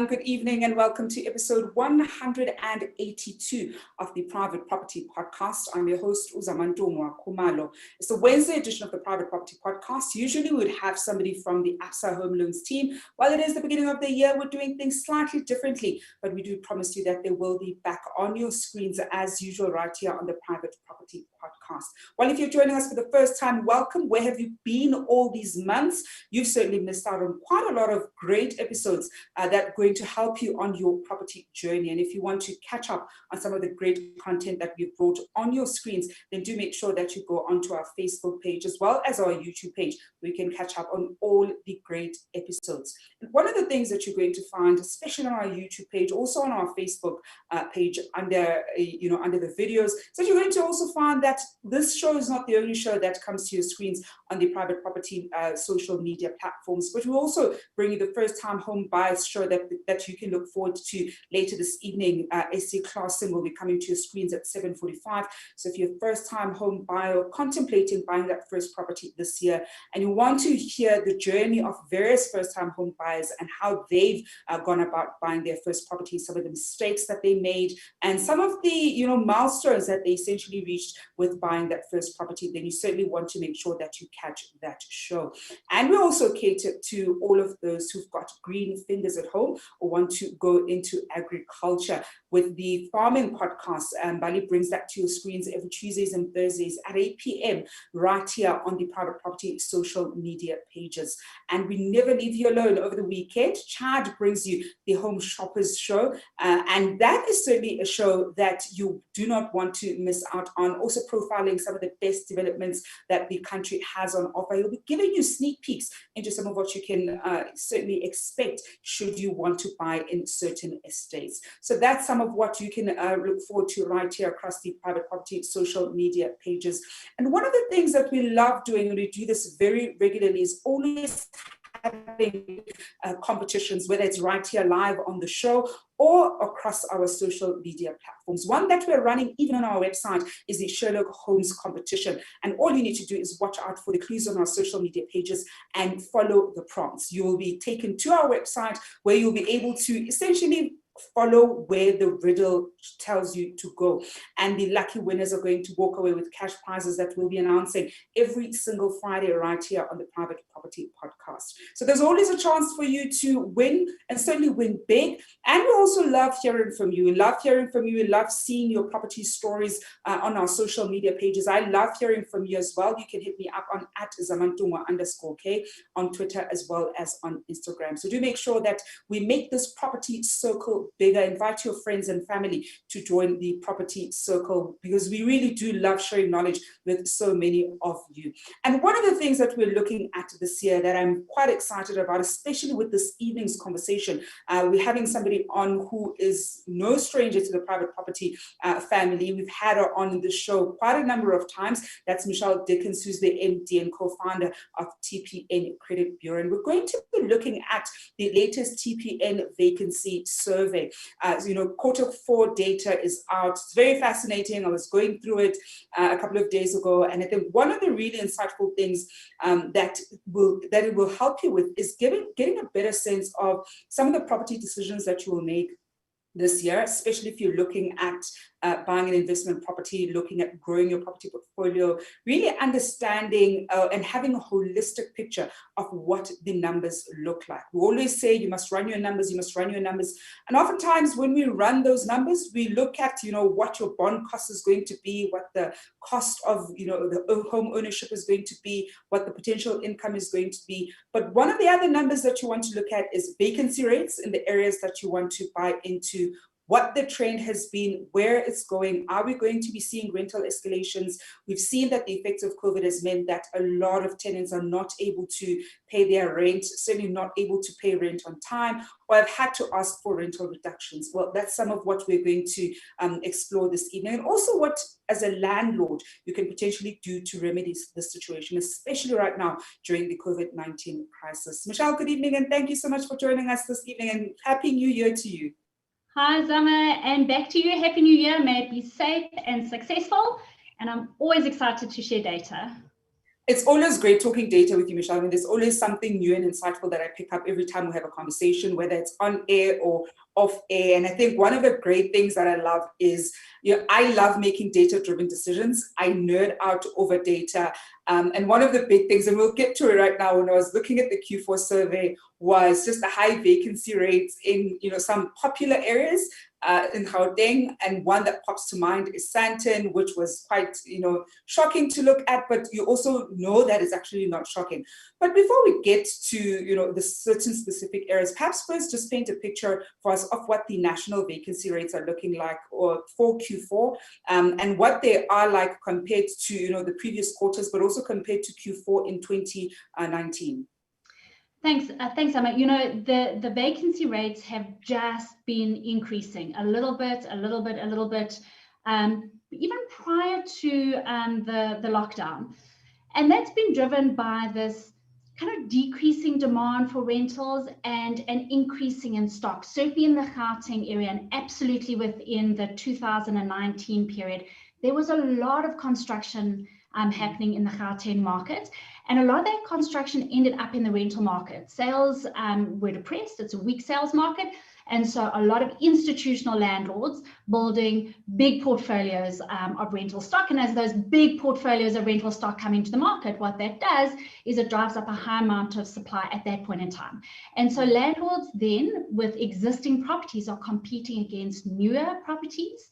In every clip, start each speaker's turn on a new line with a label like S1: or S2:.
S1: Good evening and welcome to episode 182 of the Private Property Podcast. I'm your host, Zama. It's the Wednesday edition of the Private Property Podcast. Usually we would have somebody from the ASA Home Loans team. While it is the beginning of the year, we're doing things slightly differently, but we do promise you that they will be back on your screens as usual right here on the Private Property Podcast. Well, if you're joining us for the first time, welcome. Where have you been all these months? You've certainly missed out on quite a lot of great episodes that are going to help you on your property journey. And if you want to catch up on some of the great content that we've brought on your screens, then do make sure that you go onto our Facebook page as well as our YouTube page, where you can catch up on all the great episodes. And one of the things that you're going to find, especially on our YouTube page, also on our Facebook page under the videos, so you're going to also find that this show is not the only show that comes to your screens on the Private Property social media platforms, but we'll also bring you the first time home buyers show that you can look forward to later this evening. SC Classen will be coming to your screens at 7:45. So if you're a first-time home buyer or contemplating buying that first property this year, and you want to hear the journey of various first-time home buyers and how they've gone about buying their first property, some of the mistakes that they made, and some of the milestones that they essentially reached with buying that first property, then you certainly want to make sure that you catch that show. And we also cater to all of those who've got green fingers at home or want to go into agriculture with the farming podcast. Bali brings that to your screens every Tuesdays and Thursdays at 8 p.m. right here on the Private Property social media pages. And we never leave you alone over the weekend. Chad brings you the Home Shoppers Show, and that is certainly a show that you do not want to miss out on. Also profiling some of the best developments that the country has on offer. He'll be giving you sneak peeks into some of what you can certainly expect should you want to buy in certain estates. So that's some of what you can look forward to right here across the Private Property social media pages. And one of the things that we love doing, and we do this very regularly, is always having competitions, whether it's right here live on the show or across our social media platforms. One that we're running even on our website is the Sherlock Holmes competition. And all you need to do is watch out for the clues on our social media pages and follow the prompts. You will be taken to our website where you'll be able to essentially follow where the riddle tells you to go. And the lucky winners are going to walk away with cash prizes that we'll be announcing every single Friday right here on the Private Property Podcast. So there's always a chance for you to win, and certainly win big. And we also love hearing from you. We love hearing from you. We love seeing your property stories on our social media pages. I love hearing from you as well. You can hit me up on @Zamantungwa_K on Twitter as well as on Instagram. So do make sure that we make this property circle bigger. Invite your friends and family to join the property circle, because we really do love sharing knowledge with so many of you. And one of the things that we're looking at this year that I'm quite excited about, especially with this evening's conversation, we're having somebody on who is no stranger to the private property family. We've had her on the show quite a number of times. That's Michelle Dickens, who's the MD and co-founder of Tpn Credit Bureau. And we're going to be looking at the latest Tpn vacancy survey. Quarter 4 data is out. It's very fascinating. I was going through it a couple of days ago, and I think one of the really insightful things that it will help you with is getting a better sense of some of the property decisions that you will make this year, especially if you're looking at buying an investment property, looking at growing your property portfolio, really understanding and having a holistic picture of what the numbers look like. We always say you must run your numbers, you must run your numbers. And oftentimes when we run those numbers, we look at, what your bond cost is going to be, what the cost of, the home ownership is going to be, what the potential income is going to be. But one of the other numbers that you want to look at is vacancy rates in the areas that you want to buy into, what the trend has been, where it's going. Are we going to be seeing rental escalations? We've seen that the effects of COVID has meant that a lot of tenants are not able to pay their rent, certainly not able to pay rent on time, or have had to ask for rental reductions. Well, that's some of what we're going to explore this evening. And also what, as a landlord, you can potentially do to remedy this situation, especially right now during the COVID-19 crisis. Michelle, good evening, and thank you so much for joining us this evening, and Happy New Year to you.
S2: Hi, Zama, and back to you. Happy New Year. May it be safe and successful. And I'm always excited to share data.
S1: It's always great talking data with you, Michelle. I mean, there's always something new and insightful that I pick up every time we have a conversation, whether it's on air or off air. And I think one of the great things that I love is, I love making data-driven decisions. I nerd out over data. And one of the big things, and we'll get to it right now, when I was looking at the Q4 survey, was just the high vacancy rates in some popular areas in Gauteng, and one that pops to mind is Sandton, which was quite shocking to look at, but you also know that it's actually not shocking. But before we get to the certain specific areas, perhaps first just paint a picture for us of what the national vacancy rates are looking like or for Q4, and what they are like compared to the previous quarters, but also compared to Q4 in 2019.
S2: Thanks, Zama. The vacancy rates have just been increasing a little bit, even prior to the lockdown. And that's been driven by this kind of decreasing demand for rentals and an increasing in stock, certainly in the Gauteng area and absolutely within the 2019 period. There was a lot of construction happening in the Gauteng market. And a lot of that construction ended up in the rental market. Sales were depressed. It's a weak sales market. And so a lot of institutional landlords building big portfolios of rental stock. And as those big portfolios of rental stock come into the market, what that does is it drives up a high amount of supply at that point in time. And so landlords then, with existing properties, are competing against newer properties,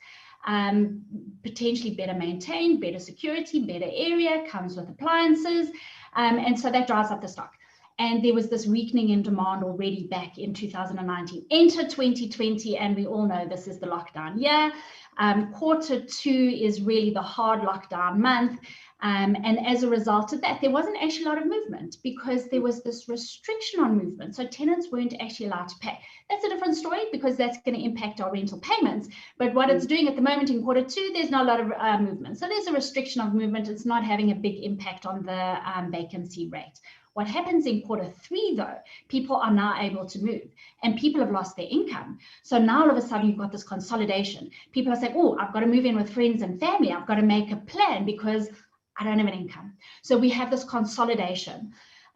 S2: potentially better maintained, better security, better area, comes with appliances. And so that drives up the stock. And there was this weakening in demand already back in 2019. Enter 2020, and we all know this is the lockdown year. Q2 is really the hard lockdown month. And as a result of that, there wasn't actually a lot of movement because there was this restriction on movement. So tenants weren't actually allowed to pay. That's a different story because that's going to impact our rental payments. But what it's doing at the moment in Q2, there's not a lot of movement. So there's a restriction of movement. It's not having a big impact on the vacancy rate. What happens in Q3, though, people are now able to move and people have lost their income. So now all of a sudden you've got this consolidation. People are saying, oh, I've got to move in with friends and family. I've got to make a plan because I don't have an income. So we have this consolidation.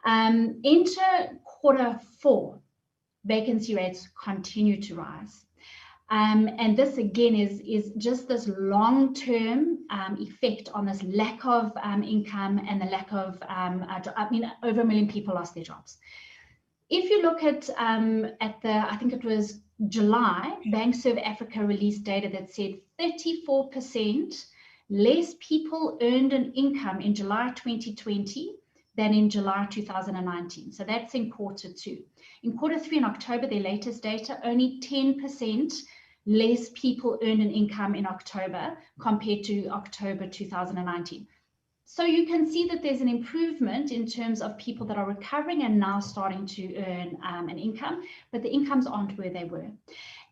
S2: Enter Q4, vacancy rates continue to rise. And this again is just this long-term effect on this lack of income and the lack of, over 1 million people lost their jobs. If you look at I think it was July, Bank Serve Africa released data that said 34% less people earned an income in July 2020 than in July 2019. So that's in Q2. In Q3 in October, their latest data, only 10% less people earned an income in October compared to October 2019. So you can see that there's an improvement in terms of people that are recovering and now starting to earn an income, but the incomes aren't where they were.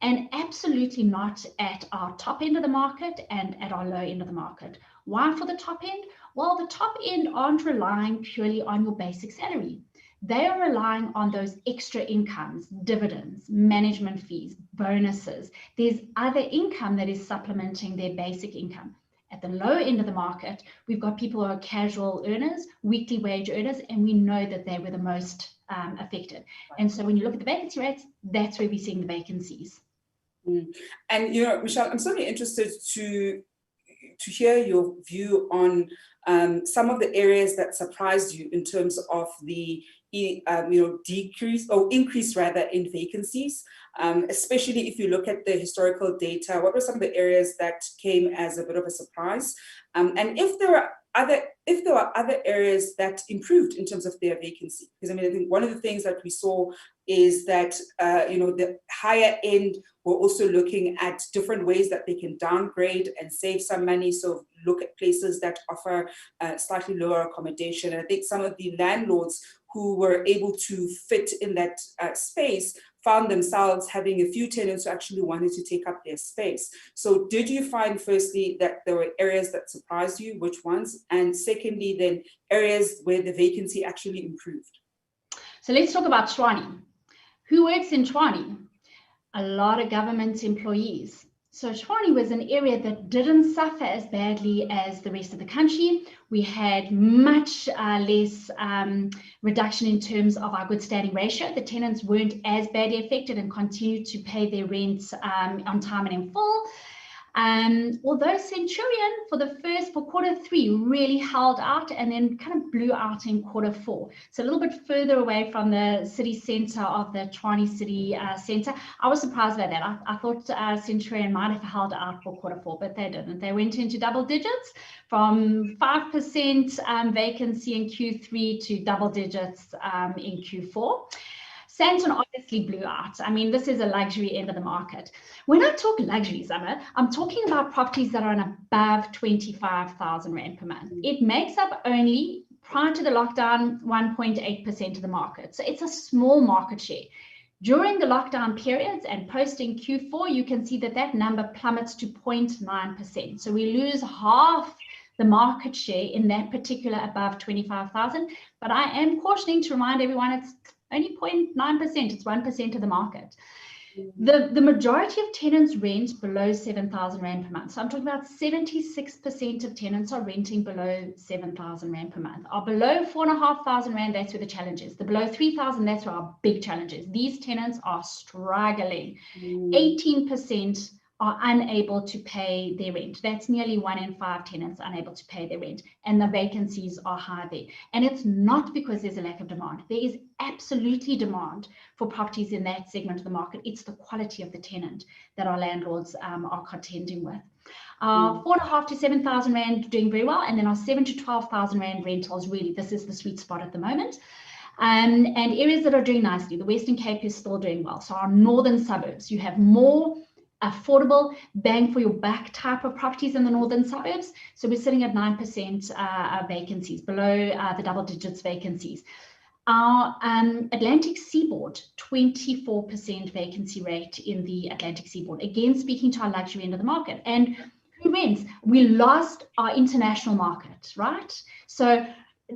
S2: And absolutely not at our top end of the market and at our low end of the market. Why for the top end? Well, the top end aren't relying purely on your basic salary. They are relying on those extra incomes, dividends, management fees, bonuses. There's other income that is supplementing their basic income. At the low end of the market, we've got people who are casual earners, weekly wage earners, and we know that they were the most affected. And so when you look at the vacancy rates, that's where we're seeing the vacancies.
S1: And, Michelle, I'm certainly interested to hear your view on some of the areas that surprised you in terms of the decrease or increase rather in vacancies, especially if you look at the historical data. What were some of the areas that came as a bit of a surprise, and if there were other areas that improved in terms of their vacancy? Because I think one of the things that we saw is that the higher end were also looking at different ways that they can downgrade and save some money. So look at places that offer slightly lower accommodation. And I think some of the landlords who were able to fit in that space found themselves having a few tenants who actually wanted to take up their space. So did you find, firstly, that there were areas that surprised you? Which ones? And secondly, then areas where the vacancy actually improved?
S2: So let's talk about Tshwane. Who works in Tshwane? A lot of government employees. So Tshwane was an area that didn't suffer as badly as the rest of the country. We had much less reduction in terms of our good standing ratio. The tenants weren't as badly affected and continued to pay their rents on time and in full. Although Centurion for quarter three really held out and then kind of blew out in quarter four. So a little bit further away from the city centre of the Tshwane city centre. I was surprised by that. I thought Centurion might have held out for quarter four, but they didn't. They went into double digits, from 5% vacancy in Q3 to double digits in Q4. Sandton obviously blew out. I mean, this is a luxury end of the market. When I talk luxury, Zama, I'm talking about properties that are on above 25,000 Rand per month. It makes up only, prior to the lockdown, 1.8% of the market. So it's a small market share. During the lockdown periods and posting Q4, you can see that that number plummets to 0.9%. So we lose half the market share in that particular above 25,000. But I am cautioning to remind everyone it's only 0.9%, it's 1% of the market. The majority of tenants rent below 7,000 Rand per month. So I'm talking about 76% of tenants are renting below 7,000 Rand per month. Are below 4,500 Rand, that's where the challenge is. The below 3,000, that's where our big challenge is. These tenants are struggling. 18% are unable to pay their rent. That's nearly 1 in 5 tenants unable to pay their rent, and the vacancies are high there. And it's not because there's a lack of demand. There is absolutely demand for properties in that segment of the market. It's the quality of the tenant that our landlords are contending with. 4,500 to 7,000 Rand doing very well, and then our 7,000 to 12,000 Rand rentals, really, this is the sweet spot at the moment. And areas that are doing nicely, the Western Cape is still doing well. So our northern suburbs, you have more affordable, bang for your buck type of properties in the northern suburbs. So we're sitting at 9% vacancies, below the double digits vacancies. Our Atlantic Seaboard, 24% vacancy rate in the Atlantic Seaboard. Again, speaking to our luxury end of the market. And who rents? We lost our international market, right? So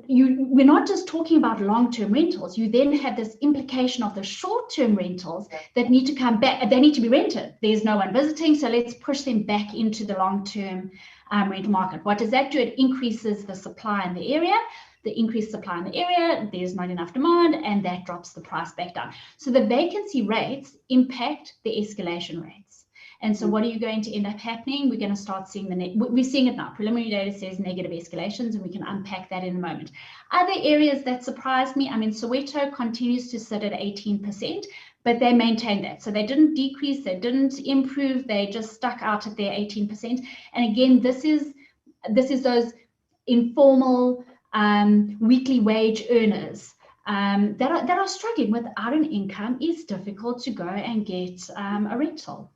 S2: we're not just talking about long-term rentals. You then have this implication of the short-term rentals that need to come back. They need to be rented. There's no one visiting, so let's push them back into the long-term rental market. What does that do? It increases the supply in the area. The increased supply in the area, there's not enough demand, and that drops the price back down. So the vacancy rates impact the escalation rates. And so what are you going to end up happening? We're going to start seeing we're seeing it now. Preliminary data says negative escalations, and we can unpack that in a moment. Other areas that surprised me, I mean, Soweto continues to sit at 18%, but they maintained that. So they didn't decrease, they didn't improve, they just stuck out at their 18%. And again, this is those informal weekly wage earners that are struggling without an income. It's difficult to go and get a rental.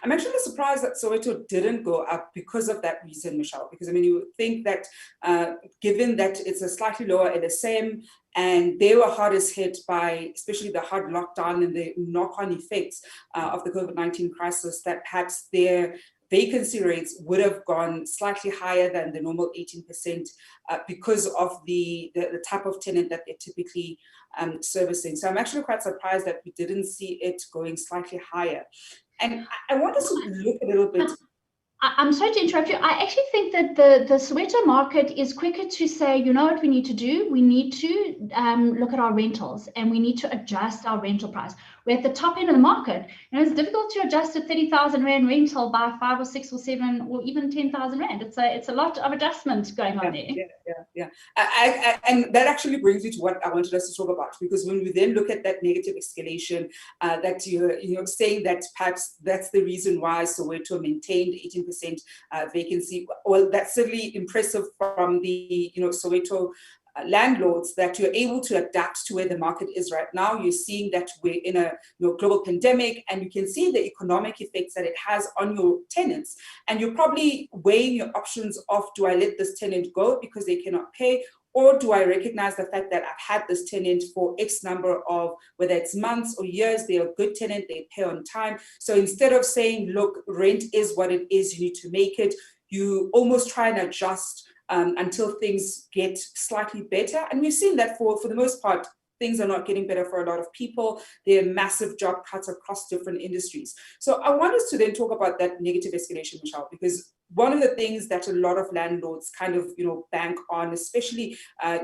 S1: I'm actually surprised that Soweto didn't go up because of that reason, Michelle, because I mean, you would think that given that it's a slightly lower LSM and they were hardest hit by especially the hard lockdown and the knock-on effects of the COVID-19 crisis, that perhaps their vacancy rates would have gone slightly higher than the normal 18% because of the type of tenant that they're typically servicing. So I'm actually quite surprised that we didn't see it going slightly higher. And I want us to look a little bit.
S2: I'm sorry to interrupt you. I actually think that the Soweto market is quicker to say, you know what we need to do? We need to look at our rentals and we need to adjust our rental price. We're at the top end of the market. It's difficult to adjust a 30,000 Rand rental by 5 or 6 or 7 or even 10,000 Rand. It's a lot of adjustment going on there.
S1: Yeah. And that actually brings me to what I wanted us to talk about, because when we then look at that negative escalation, that you're saying that perhaps that's the reason why Soweto maintained 18% vacancy. Well, that's certainly impressive from the Soweto landlords, that you're able to adapt to where the market is right now. You're seeing that we're in a global pandemic, and you can see the economic effects that it has on your tenants. And you're probably weighing your options of, do I let this tenant go because they cannot pay, or do I recognize the fact that I've had this tenant for X number of, whether it's months or years, they're a good tenant, they pay on time. So instead of saying, look, rent is what it is, you need to make it, you almost try and adjust until things get slightly better. And we've seen that for the most part, things are not getting better for a lot of people. There are massive job cuts across different industries. So I want us to then talk about that negative escalation, Michelle, because one of the things that a lot of landlords kind of bank on, especially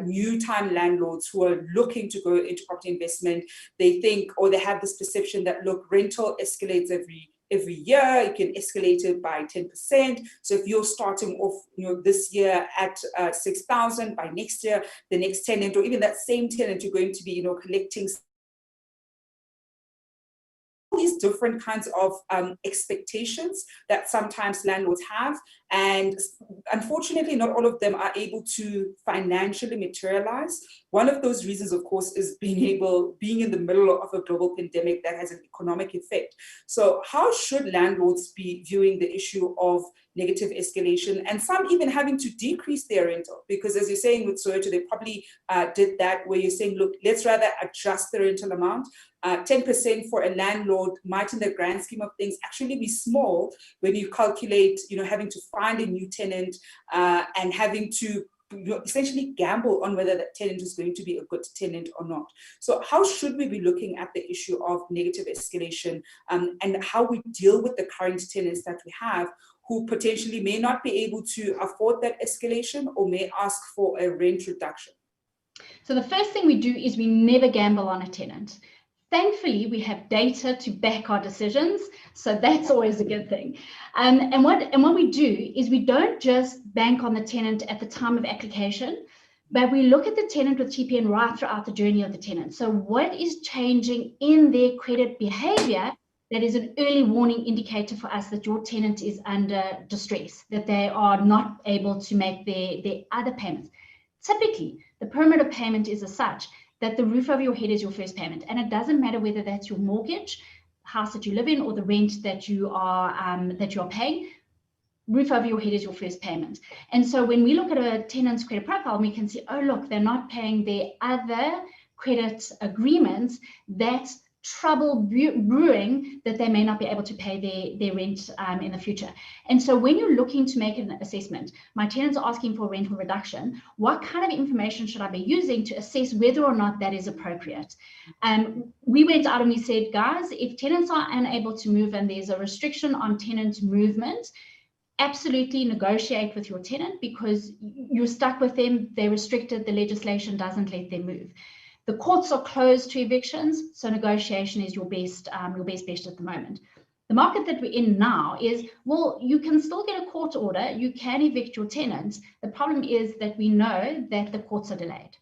S1: new time landlords who are looking to go into property investment, they think, or they have this perception that, look, rental escalates every year, you can escalate it by 10%. So if you're starting off, this year at 6,000, by next year, the next tenant, or even that same tenant, you're going to be, collecting these different kinds of expectations that sometimes landlords have. And unfortunately, not all of them are able to financially materialize. One of those reasons, of course, is being in the middle of a global pandemic that has an economic effect. So how should landlords be viewing the issue of negative escalation, and some even having to decrease their rental? Because as you're saying with Soweto, they probably did that, where you're saying, look, let's rather adjust the rental amount. 10% for a landlord might, in the grand scheme of things, actually be small when you calculate, having to find a new tenant and having to essentially gamble on whether that tenant is going to be a good tenant or not. So how should we be looking at the issue of negative escalation and how we deal with the current tenants that we have, who potentially may not be able to afford that escalation or may ask for a rent reduction?
S2: So the first thing we do is we never gamble on a tenant. Thankfully, we have data to back our decisions, so that's always a good thing. And what we do is we don't just bank on the tenant at the time of application, but we look at the tenant with TPN right throughout the journey of the tenant. So what is changing in their credit behavior that is an early warning indicator for us that your tenant is under distress, that they are not able to make their other payments. Typically, the pyramid of payment is as such that the roof over your head is your first payment. And it doesn't matter whether that's your mortgage, house that you live in, or the rent that you are paying. Roof over your head is your first payment. And so when we look at a tenant's credit profile, we can see, oh, look, they're not paying their other credit agreements. That's trouble brewing, that they may not be able to pay their rent in the future. And so when you're looking to make an assessment, my tenant's asking for a rental reduction, what kind of information should I be using to assess whether or not that is appropriate? We went out and we said, guys, if tenants are unable to move and there's a restriction on tenant movement, absolutely negotiate with your tenant, because you're stuck with them, they're restricted, the legislation doesn't let them move. The courts are closed to evictions, so negotiation is your best bet at the moment. The market that we're in now is, well, you can still get a court order, you can evict your tenants. The problem is that we know that the courts are delayed.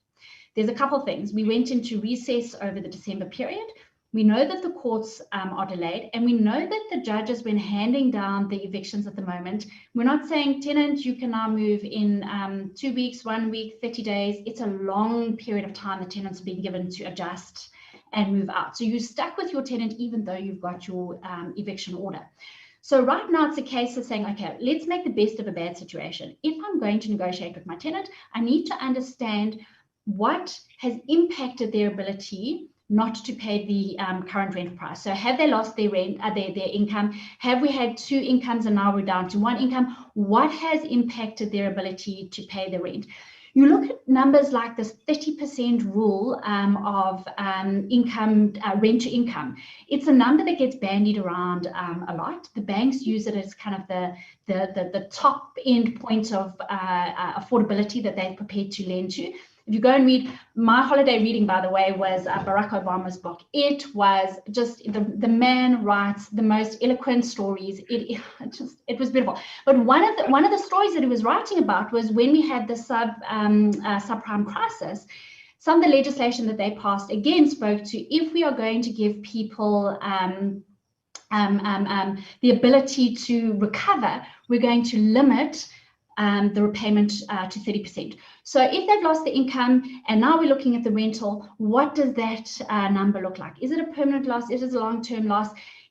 S2: There's a couple of things. We went into recess over the December period. We know that the courts are delayed, and we know that the judges, when handing down the evictions at the moment, we're not saying, tenant, you can now move in 2 weeks, 1 week, 30 days. It's a long period of time the tenants are being given to adjust and move out. So you're stuck with your tenant even though you've got your eviction order. So right now it's a case of saying, okay, let's make the best of a bad situation. If I'm going to negotiate with my tenant, I need to understand what has impacted their ability not to pay the current rent price. So have they lost their rent, their income? Have we had 2 incomes and now we're down to 1 income? What has impacted their ability to pay the rent? You look at numbers like this 30% rule of income, rent to income. It's a number that gets bandied around a lot. The banks use it as kind of the top end point of affordability that they're prepared to lend to. If you go and read, my holiday reading, by the way, was Barack Obama's book. It was just, the man writes the most eloquent stories. It was beautiful. But one of the stories that he was writing about was when we had the subprime crisis. Some of the legislation that they passed again spoke to, if we are going to give people the ability to recover, we're going to limit the repayment to 30%. So if they've lost the income and now we're looking at the rental, what does that number look like? Is it a permanent loss? Is it a long-term loss?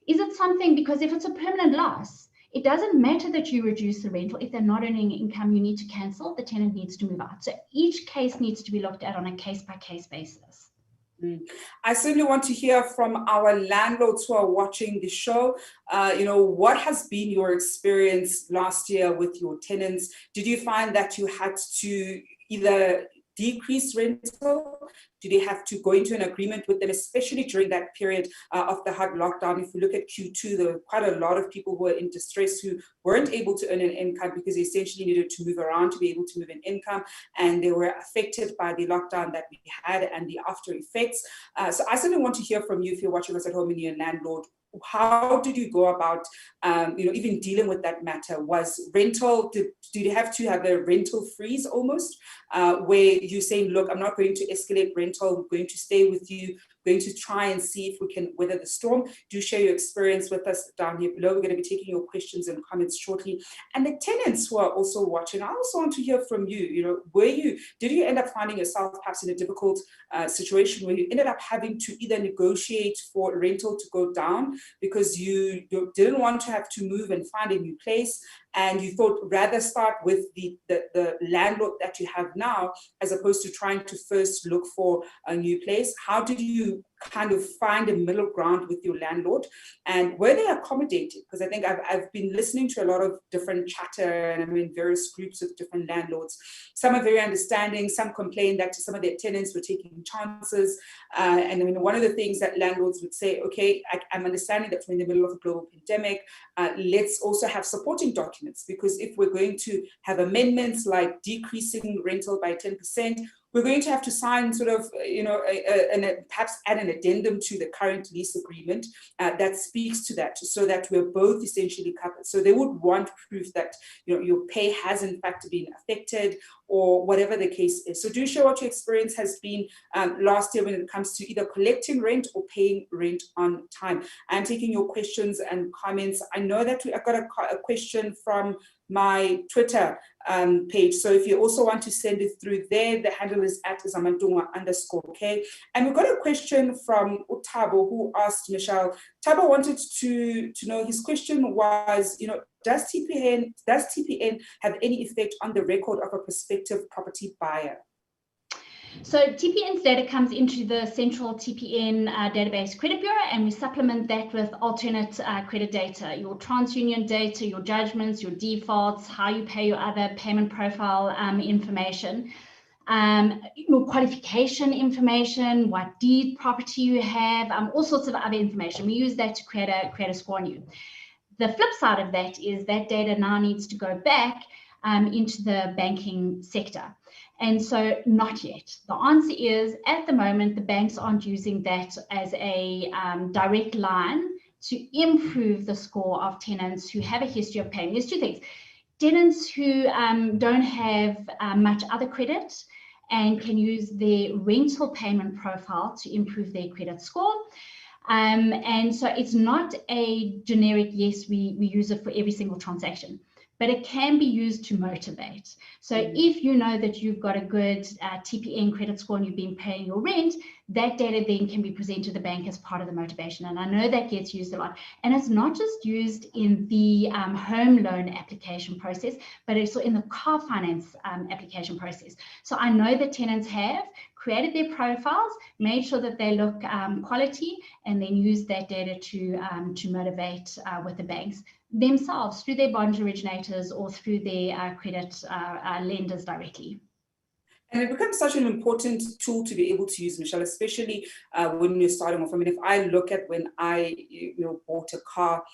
S2: Is it something, because if it's a permanent loss, it doesn't matter that you reduce the rental. If they're not earning income, you need to cancel, the tenant needs to move out. So each case needs to be looked at on a case-by-case basis.
S1: I certainly want to hear from our landlords who are watching the show. What has been your experience last year with your tenants? Did you find that you had to either decrease rental? Did you have to go into an agreement with them, especially during that period of the hard lockdown? If we look at Q2, there were quite a lot of people who were in distress who weren't able to earn an income because they essentially needed to move around to be able to move an income, and they were affected by the lockdown that we had and the after effects. So I certainly want to hear from you if you're watching us at home and you're a landlord. How did you go about, even dealing with that matter? Was rental, did you have to have a rental freeze almost, where you're saying, look, I'm not going to escalate rental, I'm going to stay with you, going to try and see if we can weather the storm? Do share your experience with us down here below. We're going to be taking your questions and comments shortly. And the tenants who are also watching, I also want to hear from you. Did you end up finding yourself perhaps in a difficult situation where you ended up having to either negotiate for rental to go down because you didn't want to have to move and find a new place, and you thought rather start with the landlord that you have now as opposed to trying to first look for a new place? How did you kind of find a middle ground with your landlord, and were they accommodated? Because I think I've been listening to a lot of different chatter, and I'm in various groups with different landlords. Some are very understanding, some complain that some of their tenants were taking chances, and I mean, one of the things that landlords would say, okay, I'm understanding that we're in the middle of a global pandemic, let's also have supporting documents, because if we're going to have amendments like decreasing rental by 10%, we're going to have to sign sort of, perhaps add an addendum to the current lease agreement that speaks to that, so that we're both essentially covered. So they would want proof that your pay has in fact been affected, or whatever the case is. So do share what your experience has been last year when it comes to either collecting rent or paying rent on time. I'm taking your questions and comments. I know that I've got a question from my Twitter page. So if you also want to send it through there, the handle is @zamantungwa_, okay? And we've got a question from Utabo who asked Michelle. Tabo wanted to know, his question was, does TPN have any effect on the record of a prospective property buyer?
S2: So TPN's data comes into the central TPN database credit bureau, and we supplement that with alternate credit data, your TransUnion data, your judgments, your defaults, how you pay your other payment profile information, your qualification information, what deed property you have, all sorts of other information. We use that to create a score on you. The flip side of that is that data now needs to go back into the banking sector. And so not yet. The answer is, at the moment, the banks aren't using that as a direct line to improve the score of tenants who have a history of paying. There's two things. Tenants who don't have much other credit and can use their rental payment profile to improve their credit score. And so it's not a generic, yes, we use it for every single transaction, but it can be used to motivate. So if you know that you've got a good TPN credit score and you've been paying your rent, that data then can be presented to the bank as part of the motivation. And I know that gets used a lot. And it's not just used in the home loan application process, but it's in the car finance application process. So I know that tenants have created their profiles, made sure that they look quality, and then use that data to motivate with the banks themselves through their bond originators or through their credit lenders directly.
S1: And it becomes such an important tool to be able to use, Michelle, especially when you're starting off. I mean, if I look at when I bought a car,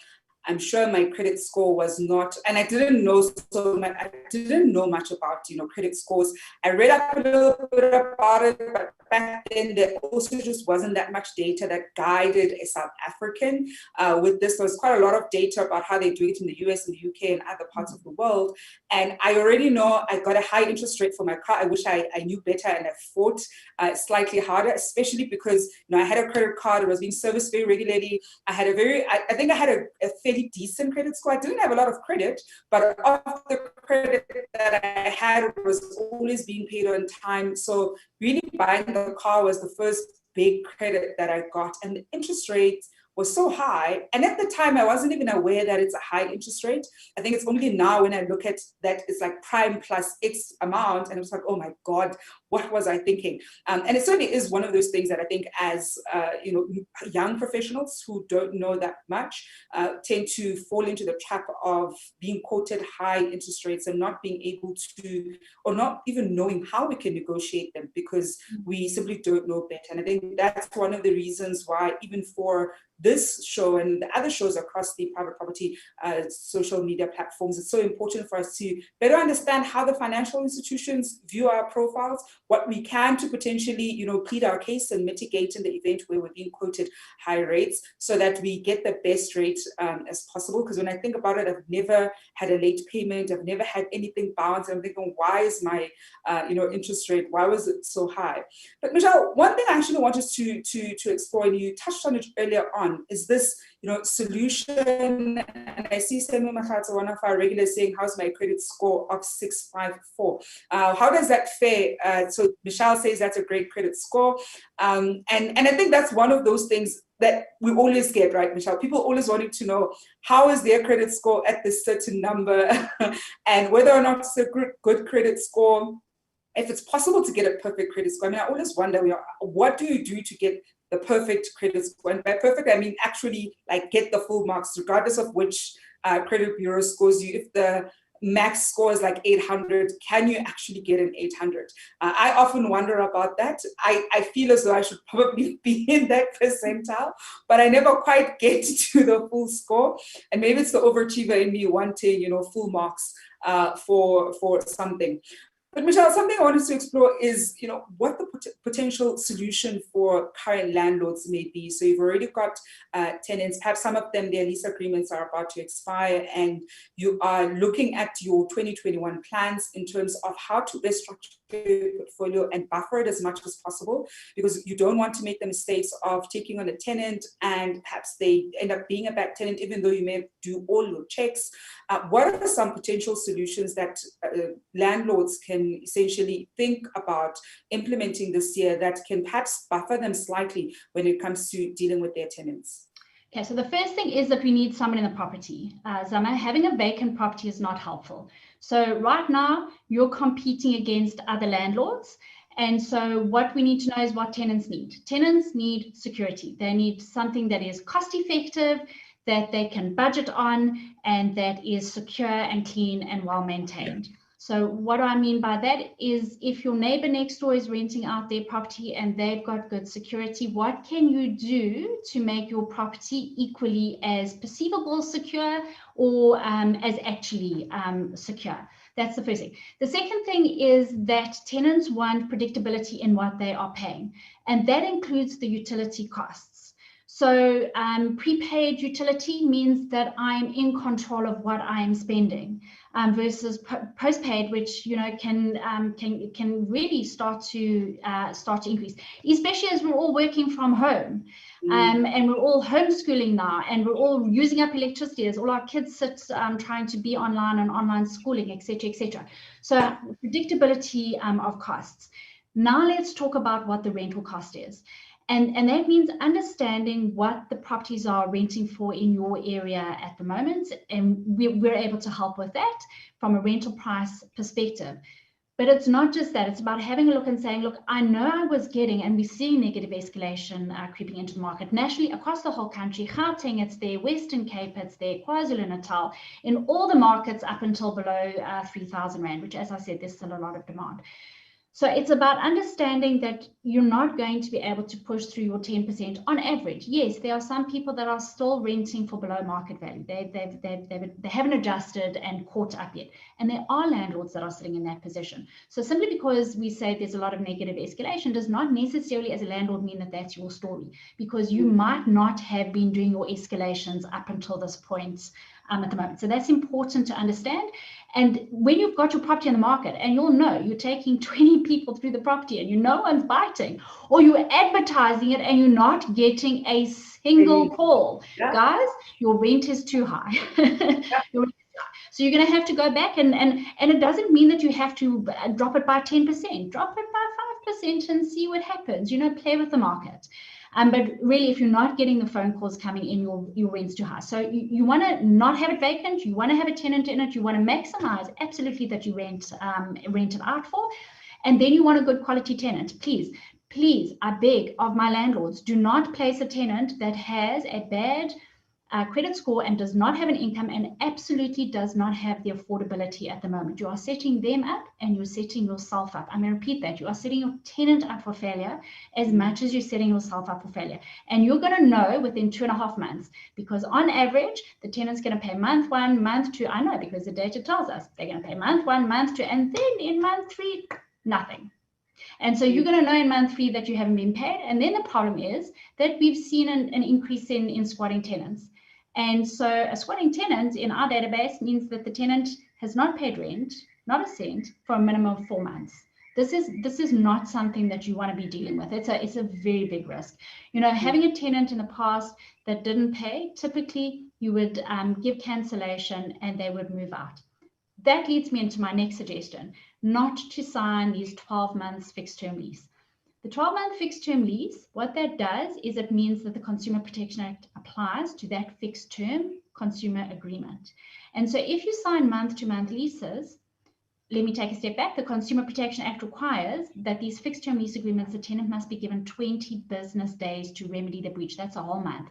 S1: I'm sure my credit score was not, and I didn't know I didn't know much about, credit scores. I read up a little bit about it, but back then there also just wasn't that much data that guided a South African with this. There was quite a lot of data about how they do it in the US and the UK and other parts of the world. And I already know I got a high interest rate for my car. I wish I knew better, and I fought slightly harder, especially because I had a credit card. It was being serviced very regularly. I had I think I had a fairly decent credit score. I didn't have a lot of credit, but of the credit that I had was always being paid on time. So really buying the car was the first big credit that I got, and the interest rate was so high. And at the time, I wasn't even aware that it's a high interest rate. I think it's only now when I look at that, it's like prime plus X amount. And it's like, oh my God, what was I thinking? And it certainly is one of those things that I think as, young professionals who don't know that much tend to fall into the trap of being quoted high interest rates and not being able to, or not even knowing how we can negotiate them because we simply don't know better. And I think that's one of the reasons why even for this show and the other shows across the private property social media platforms, it's so important for us to better understand how the financial institutions view our profiles, what we can to potentially, plead our case and mitigate in the event where we're being quoted high rates so that we get the best rate as possible. Because when I think about it, I've never had a late payment. I've never had anything bounce. I'm thinking, why is my, interest rate, why was it so high? But Michelle, one thing I actually wanted to explore, and you touched on it earlier on, is this, solution. And I see Semi Makhatsa, one of our regulars, saying, how's my credit score of 654? How does that fare? So Michelle says that's a great credit score. And I think that's one of those things that we always get, right, Michelle? People always wanting to know how is their credit score at this certain number and whether or not it's a good credit score. If it's possible to get a perfect credit score, I mean, I always wonder, what do you do to get the perfect credit score? And by perfect, I mean actually like get the full marks, regardless of which credit bureau scores you. If the max score is like 800, can you actually get an 800? I often wonder about that. I feel as though I should probably be in that percentile, but I never quite get to the full score. And maybe it's the overachiever in me wanting, full marks for something. But Michelle, something I wanted to explore is, what the potential solution for current landlords may be. So you've already got tenants, perhaps some of them, their lease agreements are about to expire, and you are looking at your 2021 plans in terms of how to best structure your portfolio and buffer it as much as possible, because you don't want to make the mistakes of taking on a tenant and perhaps they end up being a bad tenant, even though you may do all your checks. What are some potential solutions that landlords can essentially think about implementing this year that can perhaps buffer them slightly when it comes to dealing with their tenants?
S2: Okay, so the first thing is that we need someone in the property. Zama, having a vacant property is not helpful. So right now, you're competing against other landlords. And so what we need to know is what tenants need. Tenants need security. They need something that is cost effective, that they can budget on, and that is secure and clean and well maintained. So what do I mean by that is if your neighbor next door is renting out their property and they've got good security, what can you do to make your property equally as perceivable secure or as actually secure? That's the first thing. The second thing is that tenants want predictability in what they are paying, and that includes the utility costs. So prepaid utility means that I'm in control of what I'm spending, versus postpaid, which can really start to increase, especially as we're all working from home, and we're all homeschooling now, and we're all using up electricity as all our kids sit trying to be online and online schooling, etc., etc. So predictability of costs. Now let's talk about what the rental cost is. And that means understanding what the properties are renting for in your area at the moment. And we're able to help with that from a rental price perspective. But it's not just that. It's about having a look and saying, look, I know I was getting, and we're seeing negative escalation creeping into the market nationally across the whole country. Gauteng, it's there, Western Cape, it's there, KwaZulu-Natal, in all the markets up until below 3,000 Rand, which, as I said, there's still a lot of demand. So it's about understanding that you're not going to be able to push through your 10% on average. Yes, there are some people that are still renting for below market value. They haven't adjusted and caught up yet. And there are landlords that are sitting in that position. So simply because we say there's a lot of negative escalation does not necessarily as a landlord mean that that's your story, because you might not have been doing your escalations up until this point at the moment. So that's important to understand. And when you've got your property on the market and you'll know you're taking 20 people through the property and no one's biting, or you're advertising it and you're not getting a single call, guys, your rent is too high. Your rent is too high. So you're going to have to go back and it doesn't mean that you have to drop it by 10%. Drop it by 5% and see what happens. Play with the market. But really, if you're not getting the phone calls coming in, your rent's too high. So you want to not have it vacant. You want to have a tenant in it. You want to maximize absolutely that you rent it out for. And then you want a good quality tenant. Please, I beg of my landlords, do not place a tenant that has a bad credit score and does not have an income and absolutely does not have the affordability at the moment. You are setting them up and you're setting yourself up. I'm going to repeat that. You are setting your tenant up for failure as much as you're setting yourself up for failure. And you're going to know within 2.5 months, because on average, the tenant's going to pay month 1, month 2. I know because the data tells us they're going to pay month 1, month 2, and then in month 3, nothing. And so you're going to know in month 3 that you haven't been paid. And then the problem is that we've seen an increase in squatting tenants. And so a squatting tenant in our database means that the tenant has not paid rent, not a cent, for a minimum of 4 months. This is not something that you want to be dealing with. It's a very big risk. Having a tenant in the past that didn't pay, typically you would give cancellation and they would move out. That leads me into my next suggestion, not to sign these 12 months fixed term lease. The 12-month fixed term lease, what that does is it means that the Consumer Protection Act applies to that fixed term consumer agreement. And so if you sign month-to-month leases, let me take a step back. The Consumer Protection Act requires that these fixed term lease agreements, the tenant must be given 20 business days to remedy the breach. That's a whole month.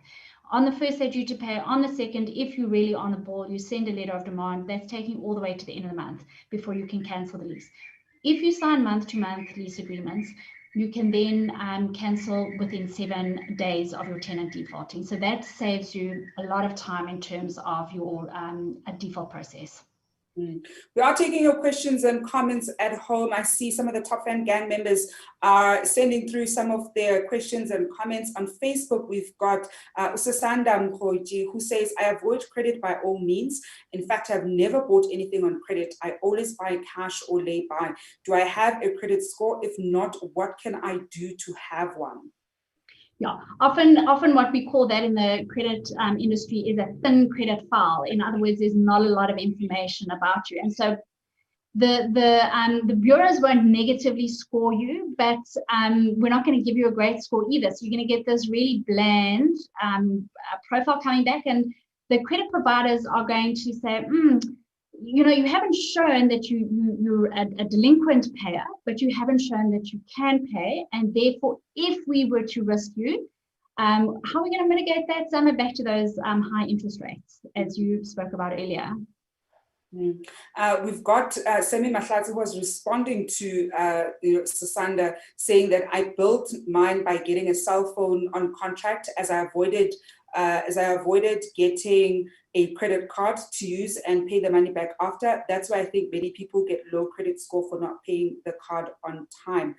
S2: On the first, they're due to pay. On the second, if you're really on the ball, you send a letter of demand. That's taking all the way to the end of the month before you can cancel the lease. If you sign month-to-month lease agreements, you can then cancel within 7 days of your tenant defaulting. So that saves you a lot of time in terms of your default process.
S1: We are taking your questions and comments at home. I see some of the Top Fan Gang members are sending through some of their questions and comments. On Facebook, we've got Usasanda Mkoji, who says, I avoid credit by all means. In fact, I've never bought anything on credit. I always buy cash or lay by. Do I have a credit score? If not, what can I do to have one?
S2: Yeah, often what we call that in the credit industry is a thin credit file. In other words, there's not a lot of information about you. And so the bureaus won't negatively score you, but we're not going to give you a great score either. So you're going to get this really bland profile coming back, and the credit providers are going to say, you haven't shown that you're a delinquent payer, but you haven't shown that you can pay. And therefore, if we were to risk you, how are we going to mitigate that? Zama, back to those high interest rates, as you spoke about earlier.
S1: We've got Semi Mahlatsi, who was responding to Susanda, saying that I built mine by getting a cell phone on contract as I avoided getting a credit card to use and pay the money back after. That's why I think many people get low credit score for not paying the card on time.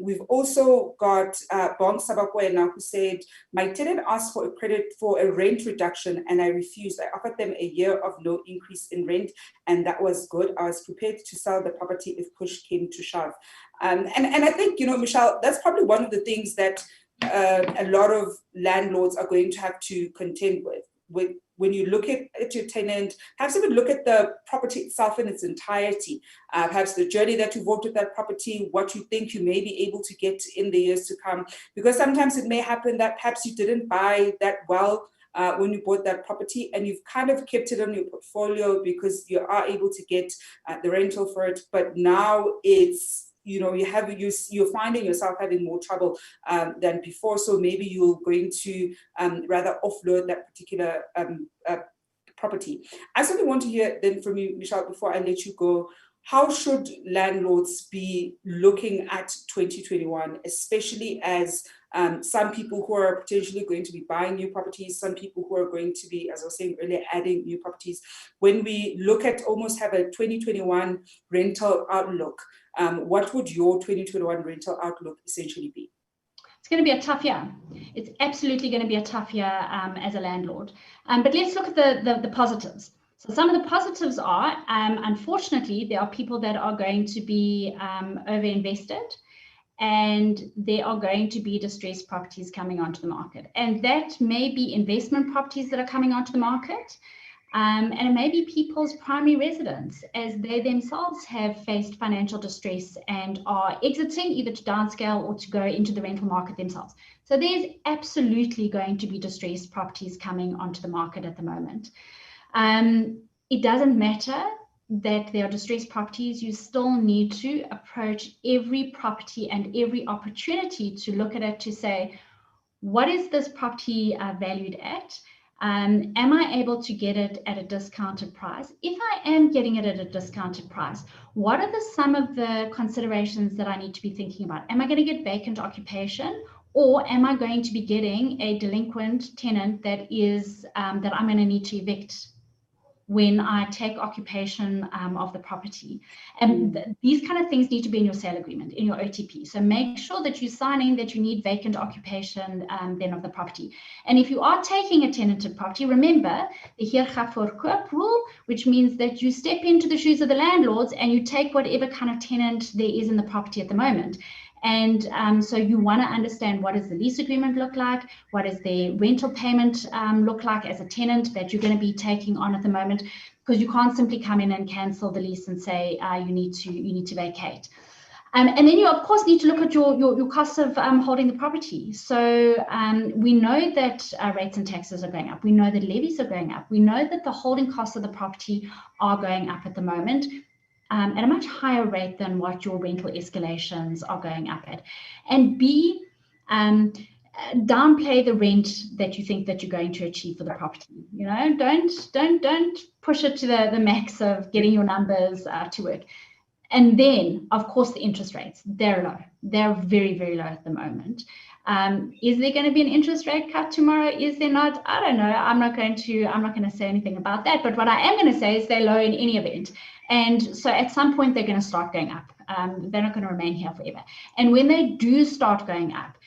S1: We've also got Bong Sabakwena, who said, my tenant asked for a credit for a rent reduction and I refused. I offered them a year of no increase in rent, and that was good. I was prepared to sell the property if push came to shove. And I think, Michelle, that's probably one of the things that a lot of landlords are going to have to contend with when you look at your tenant, perhaps even look at the property itself in its entirety, perhaps the journey that you've walked with that property, what you think you may be able to get in the years to come, because sometimes it may happen that perhaps you didn't buy that well when you bought that property, and you've kind of kept it on your portfolio because you are able to get the rental for it, but now it's you're finding yourself having more trouble than before. So maybe you're going to rather offload that particular property. I certainly want to hear then from you, Michelle, before I let you go. how should landlords be looking at 2021, especially as some people who are potentially going to be buying new properties, some people who are going to be, as I was saying earlier, adding new properties. When we look at almost have a 2021 rental outlook, what would your 2021 rental outlook essentially be?
S2: It's going to be a tough year. It's absolutely going to be a tough year as a landlord. But let's look at the positives. So some of the positives are, unfortunately, there are people that are going to be over-invested, and there are going to be distressed properties coming onto the market. And that may be investment properties that are coming onto the market, and it may be people's primary residence as they themselves have faced financial distress and are exiting either to downscale or to go into the rental market themselves. So there's absolutely going to be distressed properties coming onto the market at the moment. It doesn't matter that there are distressed properties, you still need to approach every property and every opportunity to look at it to say, what is this property valued at? Am I able to get it at a discounted price? If I am getting it at a discounted price, what are some of the considerations that I need to be thinking about? Am I going to get vacant occupation, or am I going to be getting a delinquent tenant that is that I'm going to need to evict when I take occupation of the property? And these kind of things need to be in your sale agreement, in your OTP. So make sure that you're signing that you need vacant occupation then of the property. And if you are taking a tenanted property, remember the Heer gaat voor koop rule, which means that you step into the shoes of the landlords and you take whatever kind of tenant there is in the property at the moment. And so you want to understand, what does the lease agreement look like? What does the rental payment look like as a tenant that you're going to be taking on at the moment? Because you can't simply come in and cancel the lease and say you need to vacate. And then you of course need to look at your costs of holding the property. So we know that rates and taxes are going up. We know that levies are going up. We know that the holding costs of the property are going up at the moment. At a much higher rate than what your rental escalations are going up at. And B, downplay the rent that you think that you're going to achieve for the property. You know, don't push it to the max of getting your numbers to work. And then, of course, the interest rates, they're low. They're very, very low at the moment. Is there going to be an interest rate cut tomorrow? Is there not? I don't know. I'm not going to say anything about that. But what I am going to say is they're low in any event. And so at some point, they're going to start going up. They're not going to remain here forever. And when they do start going up,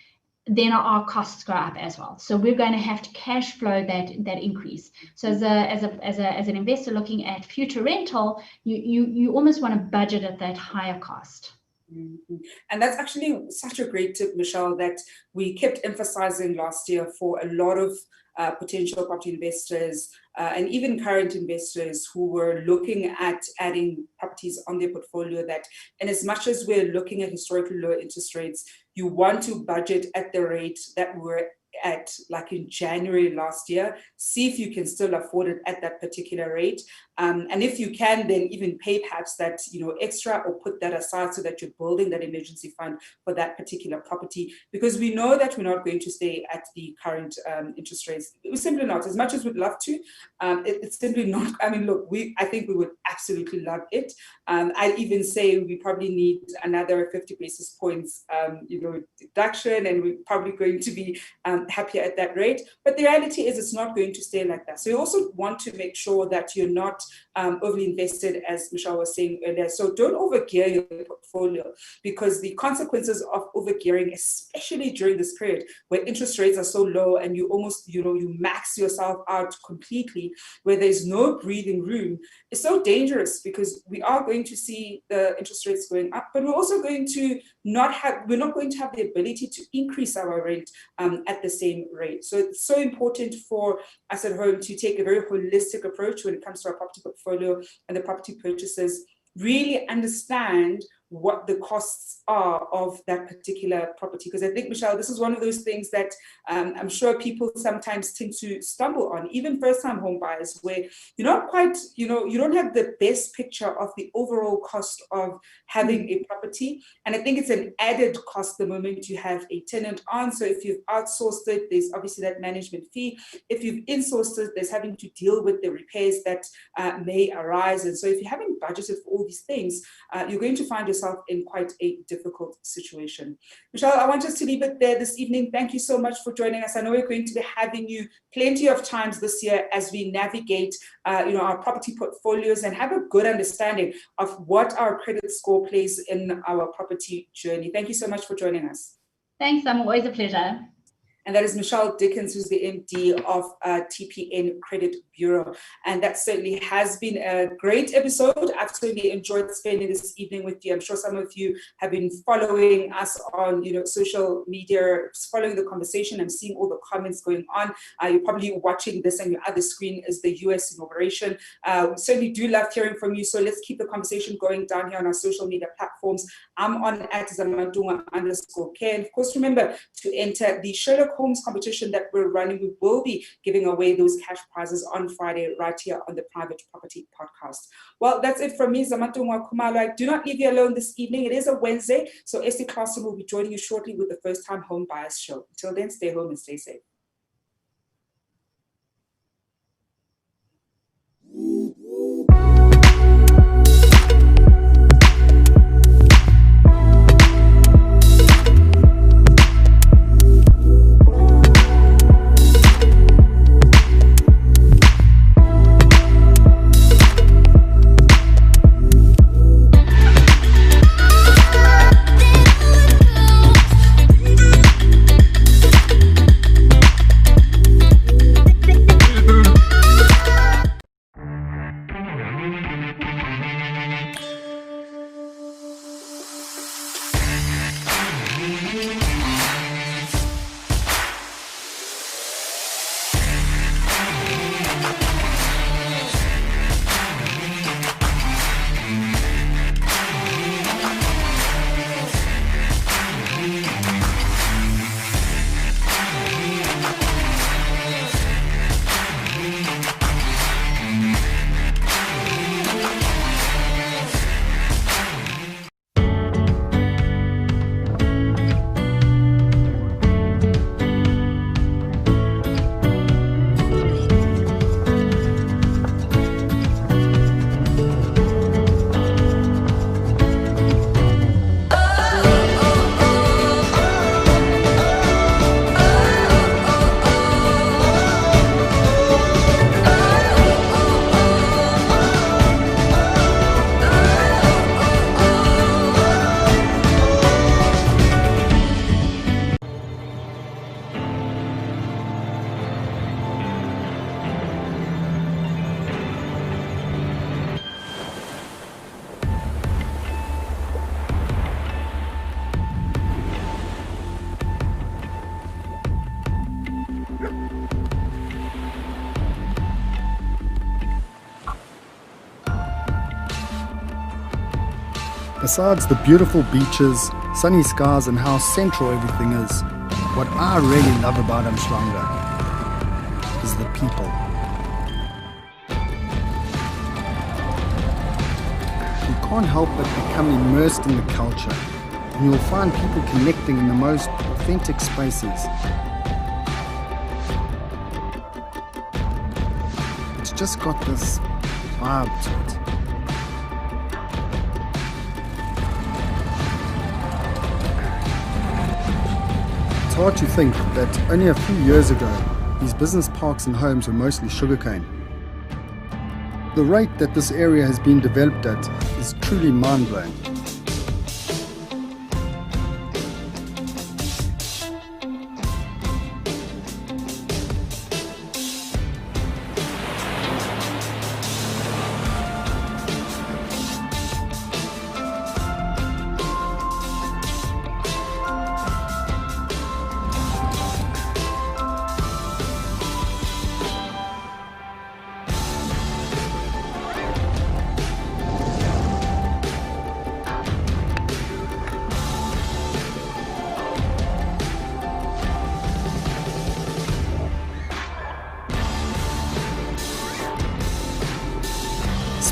S2: then our costs go up as well. So we're going to have to cash flow that increase. So as an investor looking at future rental, you almost want to budget at that higher cost.
S1: Mm-hmm. And that's actually such a great tip, Michelle, that we kept emphasizing last year for a lot of potential property investors and even current investors who were looking at adding properties on their portfolio, that, and as much as we're looking at historically low interest rates, you want to budget at the rate that we're at, like in January last year. See if you can still afford it at that particular rate. And if you can, then even pay perhaps that, extra, or put that aside so that you're building that emergency fund for that particular property, because we know that we're not going to stay at the current interest rates. We're simply not, as much as we'd love to. It's simply not. I mean, look, I think we would absolutely love it. I'd even say we probably need another 50 basis points, deduction, and we're probably going to be happier at that rate. But the reality is it's not going to stay like that. So you also want to make sure that you're not overly invested, as Michelle was saying earlier. So don't overgear your portfolio, because the consequences of overgearing, especially during this period where interest rates are so low and you almost, you max yourself out completely, where there's no breathing room, is so dangerous, because we are going to see the interest rates going up, but we're also going to we're not going to have the ability to increase our rent at the same rate. So it's so important for us at home to take a very holistic approach when it comes to our property portfolio and the property purchases. Really understand what the costs are of that particular property. Because I think, Michelle, this is one of those things that I'm sure people sometimes tend to stumble on, even first-time home buyers, where you're not quite, you don't have the best picture of the overall cost of having a property. And I think it's an added cost the moment you have a tenant on. So if you've outsourced it, there's obviously that management fee. If you've insourced it, there's having to deal with the repairs that may arise. And so if you haven't budgeted for all these things, you're going to find yourself in quite a difficult situation. Michelle, I want us to leave it there this evening. Thank you so much for joining us. I know we're going to be having you plenty of times this year as we navigate our property portfolios and have a good understanding of what our credit score plays in our property journey. Thank you so much for joining us.
S2: Thanks, Sam. Always a pleasure.
S1: And that is Michelle Dickens, who's the MD of TPN Credit Bureau. And that certainly has been a great episode. I've certainly enjoyed spending this evening with you. I'm sure some of you have been following us on social media, following the conversation. I'm seeing all the comments going on. You're probably watching this, and your other screen is the US inauguration. We certainly do love hearing from you. So let's keep the conversation going down here on our social media platforms. I'm on @Zamantungwa_care. And of course, remember to enter the Sherlock Holmes competition that we're running. We will be giving away those cash prizes on Friday right here on the Private Property Podcast. Well, that's it from me, Zamantungwa Khumalo. I do not leave you alone this evening. It is a Wednesday, so Esty Clarkson will be joining you shortly with the First Time Home Buyers Show. Until then, stay home and stay safe.
S3: Besides the beautiful beaches, sunny skies and how central everything is, what I really love about Umhlanga is the people. You can't help but become immersed in the culture, and you'll find people connecting in the most authentic spaces. It's just got this vibe to it. It's hard to think that only a few years ago, these business parks and homes were mostly sugarcane. The rate that this area has been developed at is truly mind-blowing.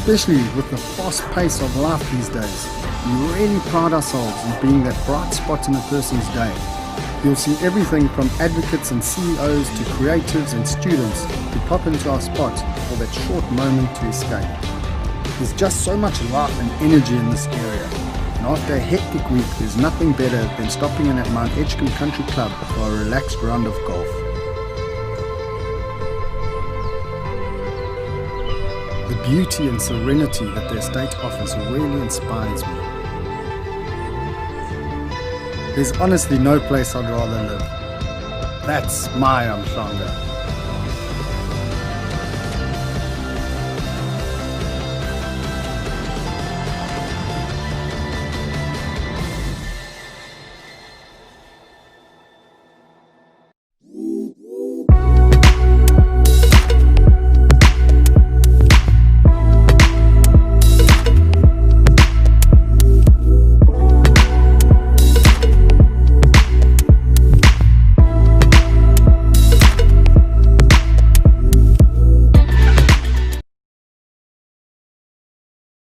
S3: Especially with the fast pace of life these days, we really pride ourselves in being that bright spot in a person's day. You'll see everything from advocates and CEOs to creatives and students who pop into our spot for that short moment to escape. There's just so much life and energy in this area, and after a hectic week, there's nothing better than stopping in at Mount Edgecombe Country Club for a relaxed round of golf. The beauty and serenity that the estate offers really inspires me. There's honestly no place I'd rather live. That's my Umhlanga.